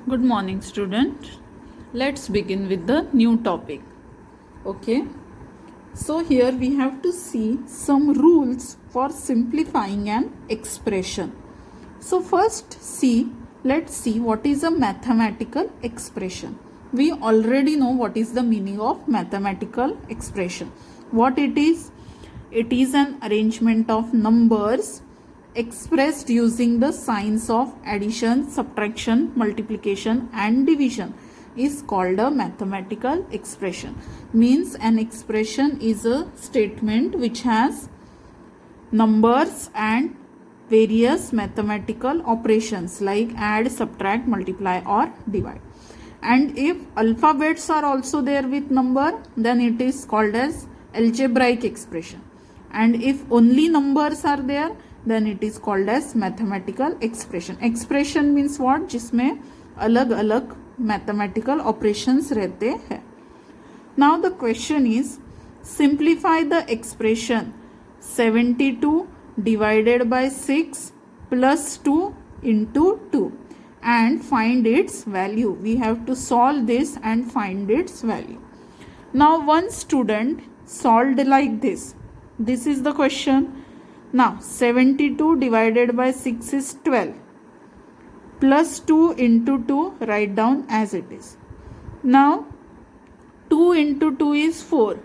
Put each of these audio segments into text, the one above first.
Good morning, student. Let's begin with the new topic. Okay. So here we have to see some rules for simplifying an expression. So first let's see what is a mathematical expression. We already know what is the meaning of mathematical expression. What it is? It is an arrangement of numbers expressed using the signs of addition, subtraction, multiplication and division is called a mathematical expression. Means an expression is a statement which has numbers and various mathematical operations like add, subtract, multiply or divide. And if alphabets are also there with number, then it is called as algebraic expression. And if only numbers are there, then it is called as mathematical expression. Expression means what? जिसमें अलग अलग mathematical operations रहते हैं. Now the question is, simplify the expression 72 divided by 6 plus 2 into 2 and find its value. We have to solve this and find its value. Now one student solved like this. This is the question. Now 72 divided by 6 is 12 plus 2 into 2, write down as it is. Now 2 into 2 is 4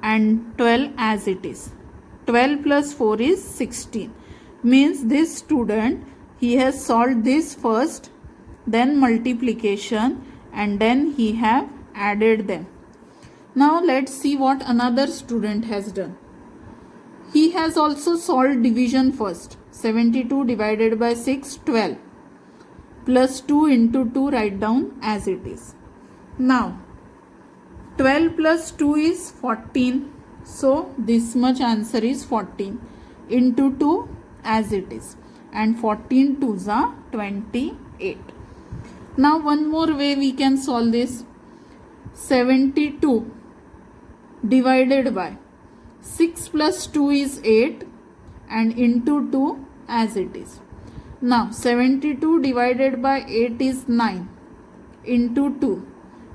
and 12 as it is. 12 plus 4 is 16. Means this student, he has solved this first, then multiplication and then he have added them. Now let's see what another student has done. He has also solved division first. 72 divided by 6, 12. Plus 2 into 2, write down as it is. Now, 12 plus 2 is 14. So, this much answer is 14. Into 2 as it is. And 14 2s are 28. Now, one more way we can solve this. 72 divided by 6 plus 2 is 8 and into 2 as it is. Now 72 divided by 8 is 9 into 2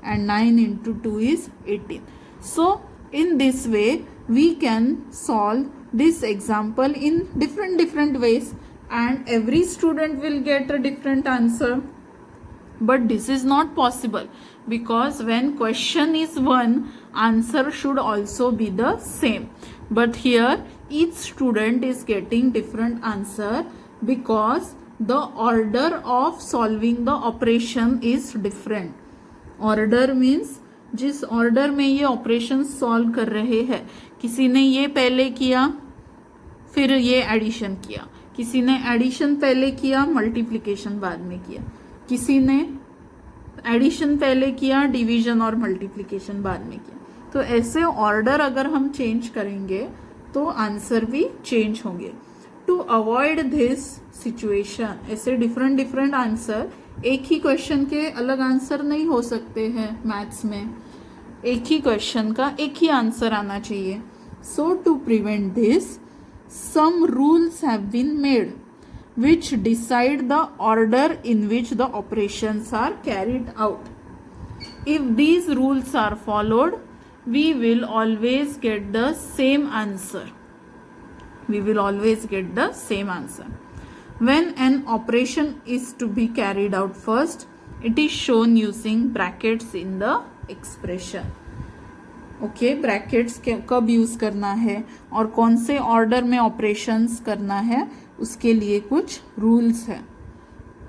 and 9 into 2 is 18. So in this way we can solve this example in different ways and every student will get a different answer. But this is not possible because when question is one, answer should also be the same. But here each student is getting different answer because the order of solving the operation is different. Order means जिस order में ये operation solve कर रहे हैं, किसी ने ये पहले किया फिर ये addition किया, किसी ने addition पहले किया multiplication बाद में किया, किसी ने एडिशन पहले किया डिवीजन और मल्टीप्लिकेशन बाद में किया. तो ऐसे ऑर्डर अगर हम चेंज करेंगे तो आंसर भी चेंज होंगे. टू अवॉइड दिस सिचुएशन, ऐसे डिफरेंट आंसर, एक ही क्वेश्चन के अलग आंसर नहीं हो सकते हैं मैथ्स में. एक ही क्वेश्चन का एक ही आंसर आना चाहिए. So to prevent this some rules have been made which decide the order in which the operations are carried out. If these rules are followed, we will always get the same answer. We will always get the same answer. When an operation is to be carried out first, it is shown using brackets in the expression. Okay, brackets कब use करना है और कौन से order में operations करना है उसके लिए कुछ रूल्स है.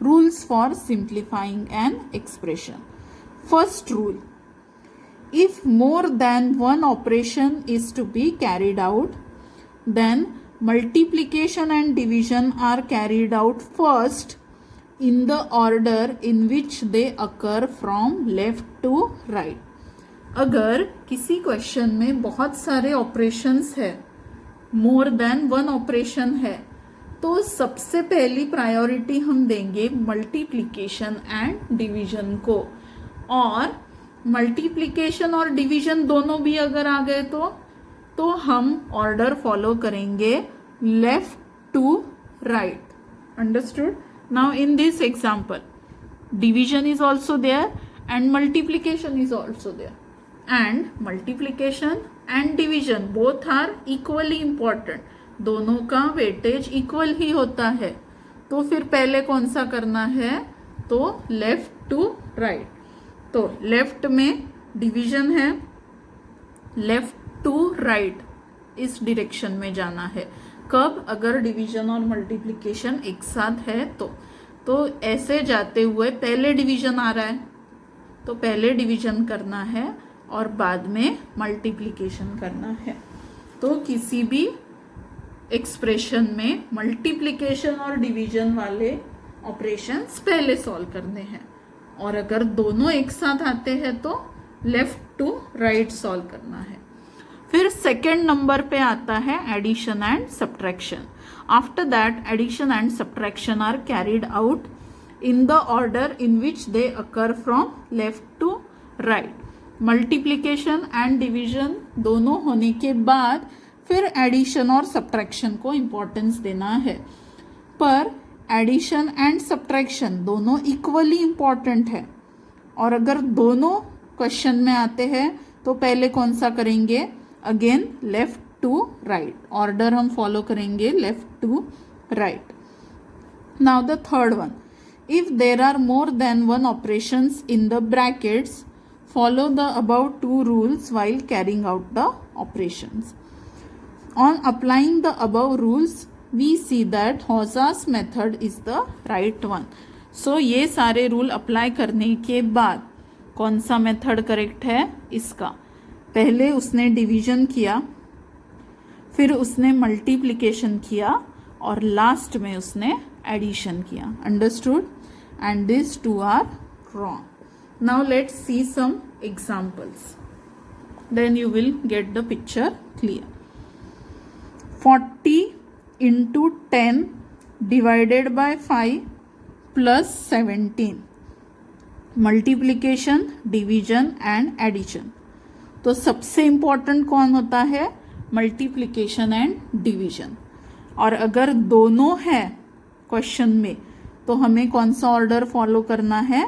Rules for simplifying an expression. First rule, if more than one operation is to be carried out, then multiplication and division are carried out first in the order in which they occur from left to right. अगर किसी question में बहुत सारे operations है, मोर than one operation है, तो सबसे पहली प्रायोरिटी हम देंगे मल्टीप्लिकेशन एंड डिवीजन को. और मल्टीप्लिकेशन और डिवीजन दोनों भी अगर आ गए तो हम ऑर्डर फॉलो करेंगे left to right. Understood. Now in this example division is also there and multiplication is also there, and multiplication and division both are equally important. दोनों का वेटेज इक्वल ही होता है. तो फिर पहले कौन सा करना है, तो लेफ्ट टू राइट. तो लेफ्ट में डिवीजन है, लेफ्ट टू राइट इस डायरेक्शन में जाना है. कब, अगर डिवीजन और मल्टीप्लिकेशन एक साथ है तो ऐसे जाते हुए पहले डिवीजन आ रहा है तो पहले डिवीजन करना है और बाद में मल्टीप्लिकेशन करना है. तो किसी भी एक्सप्रेशन में मल्टीप्लिकेशन और डिवीजन वाले ऑपरेशंस पहले सॉल्व करने हैं, और अगर दोनों एक साथ आते हैं तो लेफ्ट टू राइट सॉल्व करना है. फिर सेकेंड नंबर पे आता है addition and subtraction. After that addition and subtraction are carried out in the order in which they occur from left to right. Multiplication and division दोनों होने के बाद फिर एडिशन और सब्ट्रैक्शन को इम्पोर्टेंस देना है. पर एडिशन एंड सब्ट्रैक्शन दोनों इक्वली इम्पॉर्टेंट है, और अगर दोनों क्वेश्चन में आते हैं तो पहले कौन सा करेंगे, again left to right. Order हम फॉलो करेंगे left to right. Now the third one. If there are more than one operations in the brackets, follow the above two rules while carrying out the operations. On applying the above rules, we see that Hausa's method is the right one. So ये सारे rule apply करने के बाद कौन सा method correct है इसका. पहले उसने डिवीजन किया, फिर उसने मल्टीप्लिकेशन किया, और लास्ट में उसने एडिशन किया. Understood? And these two are wrong. Now let's see some examples. Then you will get the picture clear. 40 into 10 divided by 5 plus 17. Multiplication, division and addition. तो सबसे important कौन होता है, मल्टीप्लिकेशन एंड डिवीजन. और अगर दोनों है क्वेश्चन में तो हमें कौन सा ऑर्डर फॉलो करना है,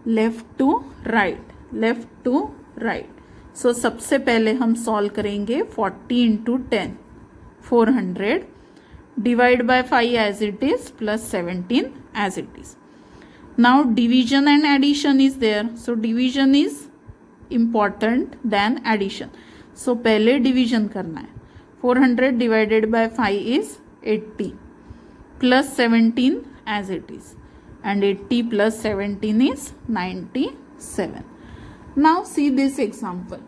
left to right, left to right. So सबसे पहले हम सॉल्व करेंगे 40 into 10 400 divide by 5 as it is plus 17 as it is. Now division and addition is there, so division is important then addition. So पहले division करना है. 400 divided by 5 is 80 plus 17 as it is, and 80 plus 17 is 97. Now see this example.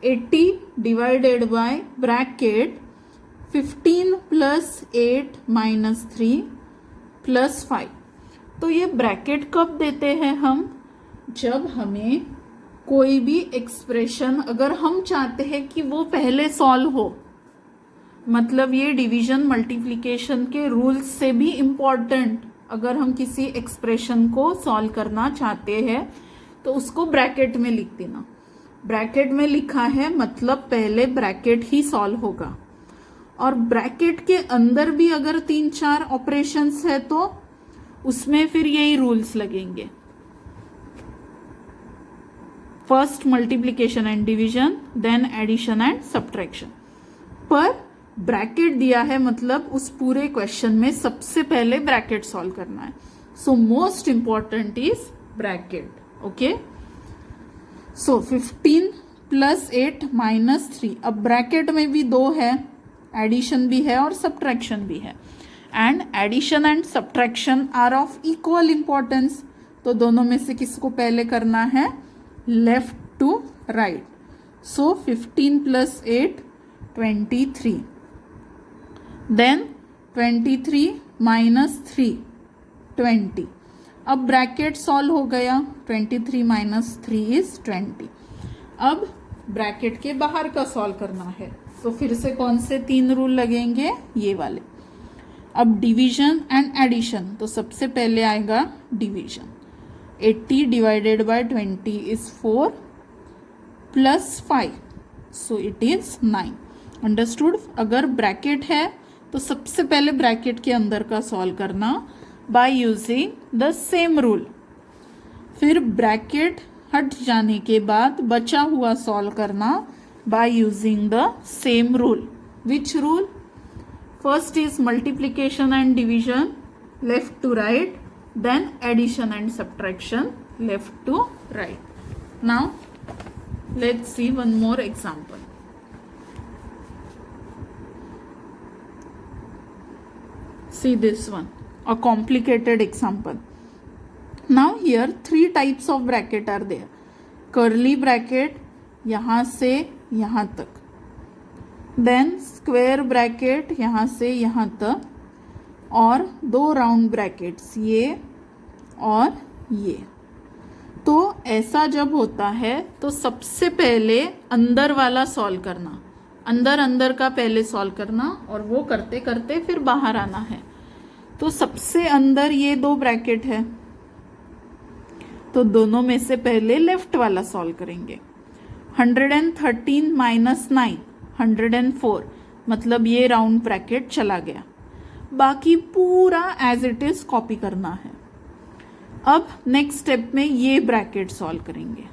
80 divided by bracket 15 plus 8 minus 3 plus 5. तो ये bracket कब देते हैं हम, जब हमें कोई भी एक्सप्रेशन अगर हम चाहते हैं कि वो पहले सॉल्व हो, मतलब ये डिवीजन मल्टीप्लिकेशन के रूल्स से भी इम्पॉर्टेंट. अगर हम किसी एक्सप्रेशन को सॉल्व करना चाहते हैं तो उसको ब्रैकेट में लिख देना. ब्रैकेट में लिखा है मतलब पहले ब्रैकेट ही सॉल्व होगा, और ब्रैकेट के अंदर भी अगर 3-4 ऑपरेशंस है तो उसमें फिर यही रूल्स लगेंगे. First multiplication and division, then addition and subtraction. पर ब्रैकेट दिया है मतलब उस पूरे क्वेश्चन में सबसे पहले ब्रैकेट सॉल्व करना है. So most important is bracket. Okay, so 15 plus 8 minus 3. अब ब्रैकेट में भी 2 है, एडिशन भी है और सब्ट्रैक्शन भी है, and addition and subtraction are of equal importance. तो दोनों में से किसको पहले करना है, left to right. So 15 plus 8 23. Then 23 minus 3 20. अब ब्रैकेट सॉल्व हो गया, 23 माइनस 3 इज 20. अब ब्रैकेट के बाहर का सॉल्व करना है, तो फिर से कौन से 3 रूल लगेंगे, ये वाले. अब डिवीजन एंड एडिशन, तो सबसे पहले आएगा division. 80 divided by 20 is 4 plus 5, so it is 9. Understood? अगर ब्रैकेट है तो सबसे पहले ब्रैकेट के अंदर का सॉल्व करना by using the same rule. फिर ब्रैकेट हट जाने के बाद बचा हुआ सॉल्व करना by using the same rule. Which rule? First is multiplication and division, left to right, then addition and subtraction, left to right. Now let's see one more example. See this one, a complicated example. Now here three types of bracket are there. Curly bracket यहाँ से यहाँ तक, then square bracket यहाँ से यहाँ तक, और दो राउंड ब्रैकेट्स ये और ये. तो ऐसा जब होता है तो सबसे पहले अंदर वाला सॉल्व करना, अंदर का पहले सॉल्व करना, और वो करते करते फिर बाहर आना है. तो सबसे अंदर ये दो ब्रैकेट है, तो दोनों में से पहले लेफ्ट वाला सॉल्व करेंगे. 113 माइनस 9 104, मतलब ये राउंड ब्रैकेट चला गया. बाकी पूरा एज इट इज कॉपी करना है. अब नेक्स्ट स्टेप में ये ब्रैकेट सॉल्व करेंगे.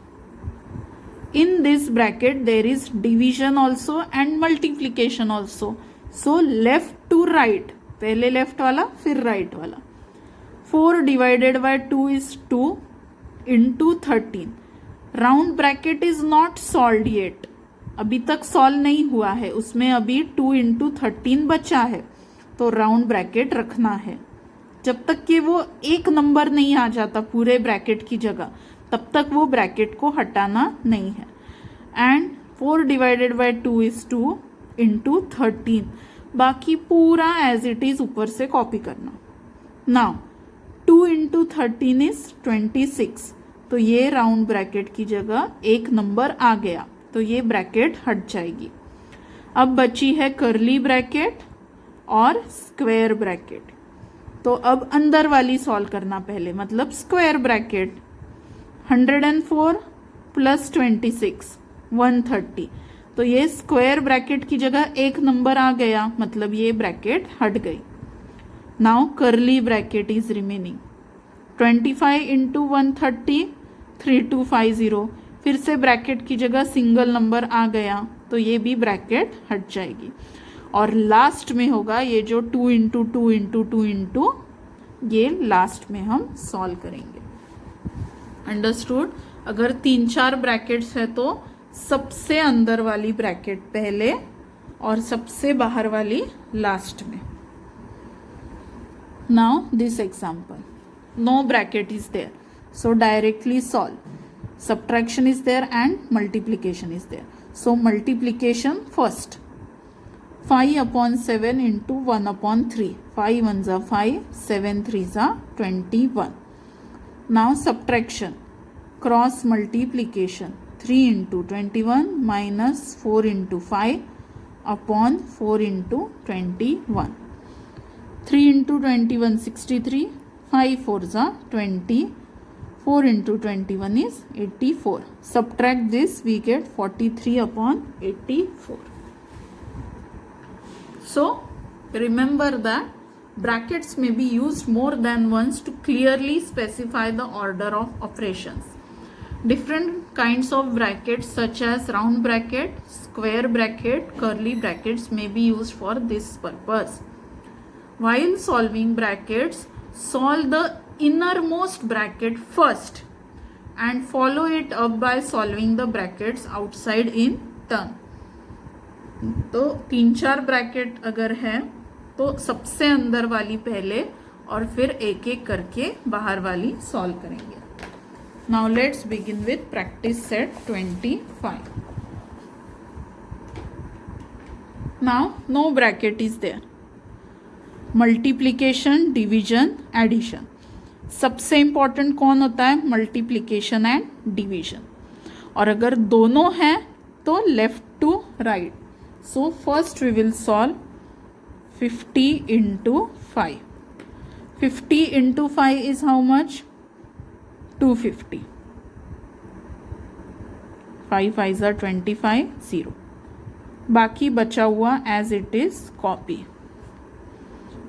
In this bracket there is division also and multiplication also. So left to right, पहले लेफ्ट वाला फिर राइट वाला. 4 divided by 2 is 2 into 13. Round bracket is not solve yet, अभी तक सॉल्व नहीं हुआ है, उसमें अभी 2 इंटू 13 बचा है, तो राउंड ब्रैकेट रखना है. जब तक कि वो एक नंबर नहीं आ जाता पूरे ब्रैकेट की जगह, तब तक वो ब्रैकेट को हटाना नहीं है. And 4 divided by 2 is 2 into 13. बाकी पूरा एज इट इज ऊपर से कॉपी करना. नाउ 2 इंटू 13 इज 26, तो ये राउंड ब्रैकेट की जगह एक नंबर आ गया, तो ये ब्रैकेट हट जाएगी. अब बची है कर्ली ब्रैकेट और स्क्वायर ब्रैकेट. तो अब अंदर वाली सॉल्व करना पहले, मतलब स्क्वायर ब्रैकेट. 104 प्लस 26 130, तो ये स्क्वायर ब्रैकेट की जगह एक नंबर आ गया, मतलब ये ब्रैकेट हट गई. Now curly bracket is remaining. 25 into 130 3250, फिर से ब्रैकेट की जगह सिंगल नंबर आ गया, तो ये भी ब्रैकेट हट जाएगी. और लास्ट में होगा ये जो 2 इंटू 2 इंटू 2 इंटू, ये लास्ट में हम सॉल्व करेंगे. अंडरस्टूड? अगर 3-4 ब्रैकेट्स है तो सबसे अंदर वाली ब्रैकेट पहले और सबसे बाहर वाली लास्ट में. Now this example, no bracket is there, so directly solve. Subtraction is there and multiplication is there. So multiplication first. 5 upon 7 into 1 upon 3. 5 ones are 5, 7 threes are 21. Now subtraction. Cross multiplication. 3 into 21 minus 4 into 5 upon 4 into 21. 3 into 21 63. 5 fours are 20. 4 into 21 is 84. Subtract this, we get 43 upon 84. So remember that brackets may be used more than once to clearly specify the order of operations. Different kinds of brackets such as round bracket, square bracket, curly brackets may be used for this purpose. While solving brackets, solve the innermost bracket first and follow it up by solving the brackets outside in turn. तो 3-4 bracket अगर है तो सबसे अंदर वाली पहले और फिर एक एक करके बाहर वाली सॉल्व करेंगे. Now let's begin with practice set 25. Now no bracket is there. Multiplication, division, addition. सबसे इंपॉर्टेंट कौन होता है? Multiplication and division. और अगर दोनों हैं तो left to right. So first we will solve 50 into 5. 50 into 5 is how much? 250. 5 5s are 25 0. बाकी बचा हुआ as it is copy.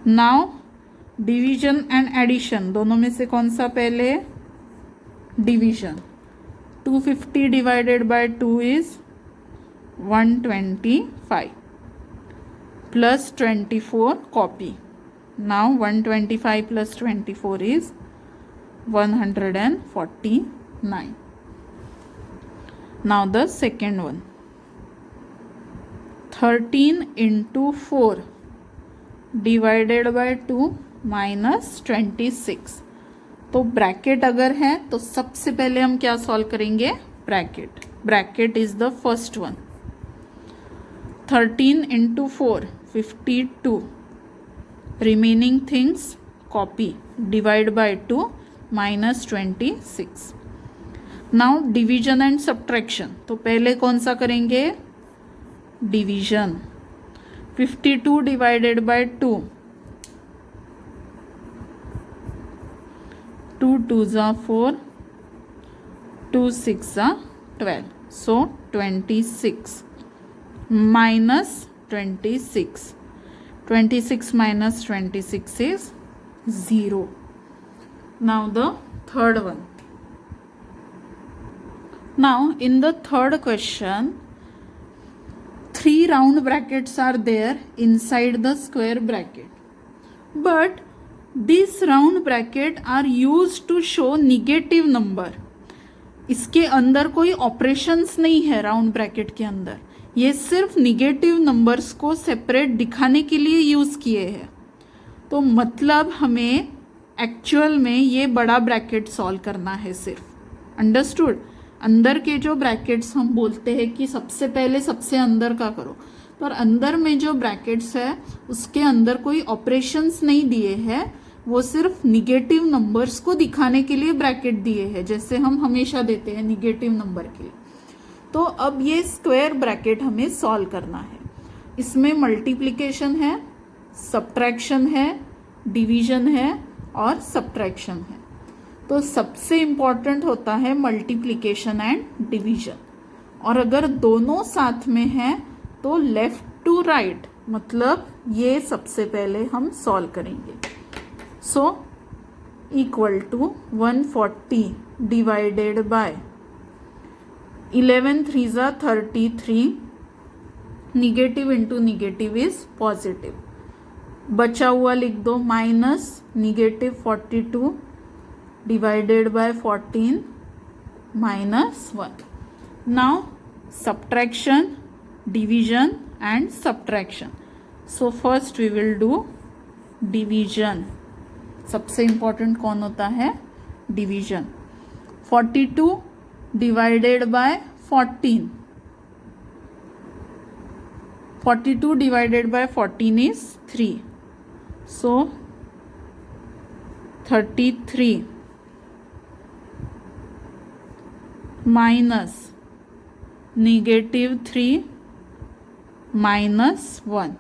Now division and addition, दोनों में से कौन सा पहले? division. 250 divided by 2 is 125 plus 24 copy. Now 125 plus 24 is 149. Now the second one. 13 into 4 divided by 2 minus 26. तो ब्रैकेट अगर है तो सबसे पहले हम क्या सॉल्व करेंगे? Bracket. Bracket is the first one. 13 into 4 52. Remaining things copy. Divide by 2 minus 26. Now division and subtraction. तो पहले कौन सा करेंगे? Division. 52 divided by 2. 2 2s are 4. 2 6 are 12. So 26 minus 26. 26 minus 26 is 0. Now the third one. Now in the third question, 3 round brackets are there inside the square bracket, but these round bracket are used to show negative number. इसके अंदर कोई operations नहीं है round bracket के अंदर. ये सिर्फ negative numbers को सेपरेट दिखाने के लिए यूज किए हैं. तो मतलब हमें एक्चुअल में ये बड़ा ब्रैकेट सॉल्व करना है सिर्फ. अंडरस्टूड? अंदर के जो ब्रैकेट्स हम बोलते हैं कि सबसे पहले सबसे अंदर का करो, पर अंदर में जो ब्रैकेट्स है उसके अंदर कोई ऑपरेशंस नहीं दिए हैं. वो सिर्फ निगेटिव नंबर्स को दिखाने के लिए ब्रैकेट दिए हैं, जैसे हम हमेशा देते हैं निगेटिव नंबर के लिए. तो अब ये स्क्वायर ब्रैकेट हमें सॉल्व करना है. इसमें मल्टीप्लिकेशन है, सब्ट्रैक्शन है, डिवीजन है और सब्ट्रैक्शन है. तो सबसे इम्पॉर्टेंट होता है मल्टीप्लिकेशन एंड डिवीजन. और अगर दोनों साथ में है तो लेफ्ट टू राइट, मतलब ये सबसे पहले हम सॉल्व करेंगे. So equal to 140 divided by 11 3s are 33. Negative into negative is positive. बचा हुआ लिख दो minus negative 42 divided by 14 minus 1. Now subtraction, division and subtraction. So first we will do division. सबसे important कौन होता है? division. 42 divided by 14. 42 divided by 14 is 3. So 33 minus negative 3 minus 1.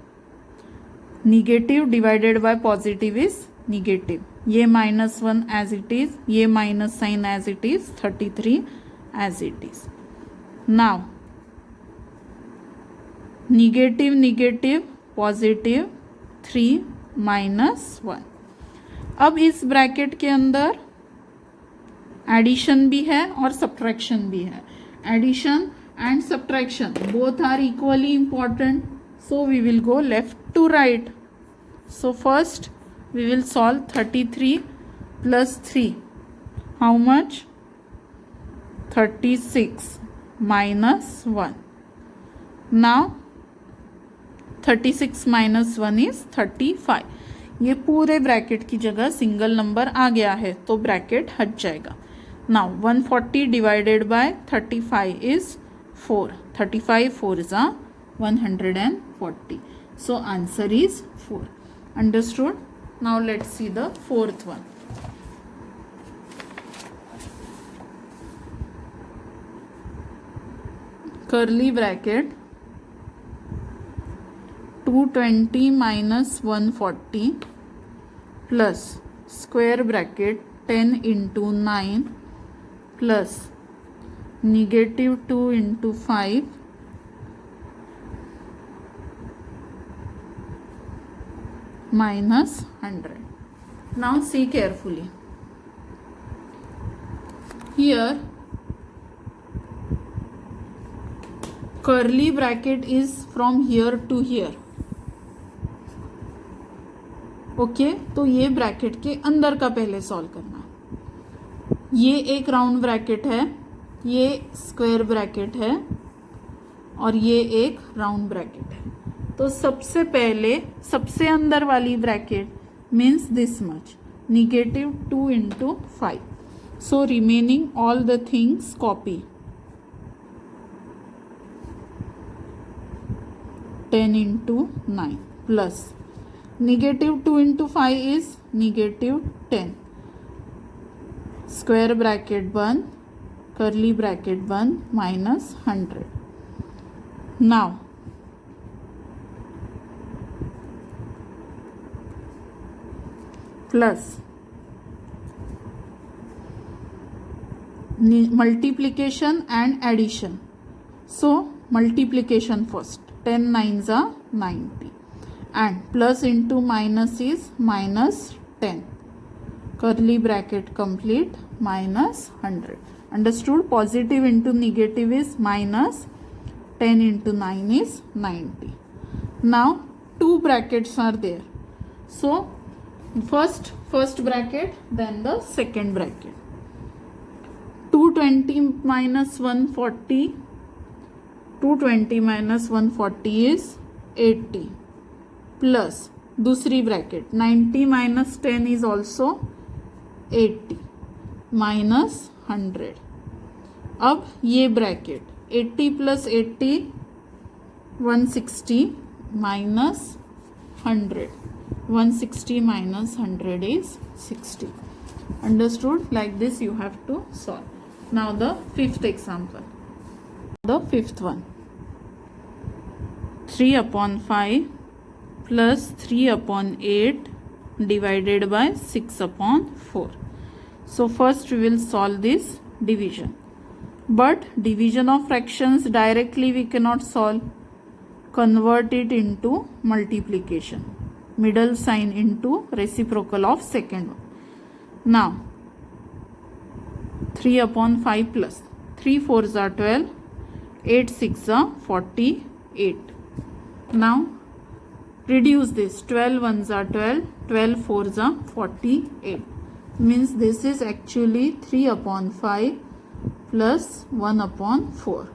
Negative divided by positive is negative. ये minus 1 as it is, ये minus sign as it is, 33 as it is. Now negative negative positive 3 minus 1. अब इस bracket के अंदर addition भी है और subtraction भी है. Addition and subtraction both are equally important, so we will go left to right. So first we will solve 33 plus 3. How much? 36 minus 1. Now 36 minus 1 is 35. ये पूरे ब्रैकेट की जगह सिंगल नंबर आ गया है तो ब्रैकेट हट जाएगा. Now 140 divided bye 35 is 4. 35 4s are 140. So answer is 4. Understood? Now let's see the fourth one. Curly bracket 220 minus 140 plus square bracket 10 into 9 plus negative 2 into 5 minus 100. Now see carefully. here curly bracket is from here to here. Okay तो ये bracket के अंदर का पहले solve करना है. ये एक राउंड ब्रैकेट है, ये स्क्वायर ब्रैकेट है और ये एक राउंड ब्रैकेट है. तो सबसे पहले सबसे अंदर वाली bracket means this much, -2 into 5. So remaining all the things copy. 10 into 9 plus -2 into 5 is -10. Square bracket बंद, curly bracket बंद, minus 100. Now plus multiplication and addition. So multiplication first. 10 9s are 90 and plus into minus is -10. Curly bracket complete, -100. Understood? Positive into negative is minus, 10 into 9 is 90. Now two brackets are there. So first bracket, then the second bracket. 220 minus 140. 220 minus 140 is 80 plus दूसरी bracket 90 minus 10 is also 80 minus 100. अब ये bracket 80 plus 80 160 minus 100. 160 minus 100 is 60. Understood? Like this you have to solve. Now the fifth example. The fifth one. 3 upon 5 plus 3 upon 8 divided by 6 upon 4. So first we will solve this division. But division of fractions directly we cannot solve. Convert it into multiplication. Middle sign into reciprocal of second one. Now 3 upon 5 plus 3 4s are 12, 8 6 are 48. Now reduce this. 12 1s are 12, 12 4s are 48. Means this is actually 3 upon 5 plus 1 upon 4.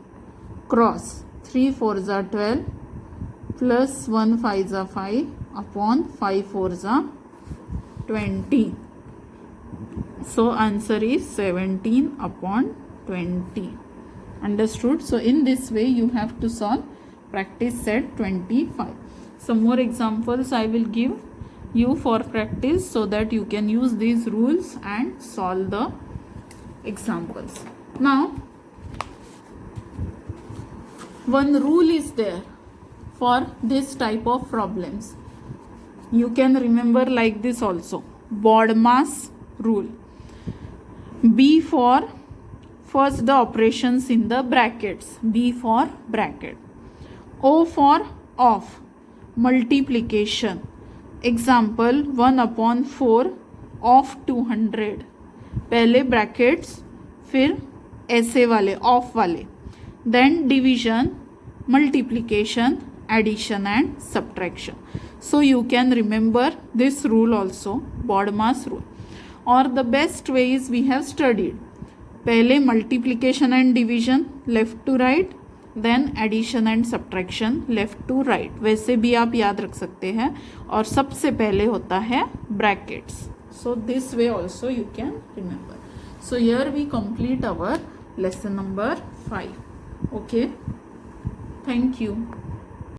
Cross 3 4s are 12 plus 1 5s are 5 upon 5 4s are 20. So answer is 17 upon 20. Understood? So in this way you have to solve practice set 25. Some more examples I will give you for practice so that you can use these rules and solve the examples. Now one rule is there for this type of problems. You can remember like this also. BODMAS rule. B for first the operations in the brackets. B for bracket. O for of multiplication. Example 1 upon 4 of 200. पहले brackets फिर ऐसे वाले of वाले. Then division, multiplication, addition and subtraction. So you can remember this rule also, BODMAS rule. Or the best way is we have studied. पहले multiplication and division left to right, then addition and subtraction left to right. वैसे भी आप याद रख सकते हैं और सबसे पहले होता है brackets. So this way also you can remember. So here we complete our lesson number 5. Okay. Thank you.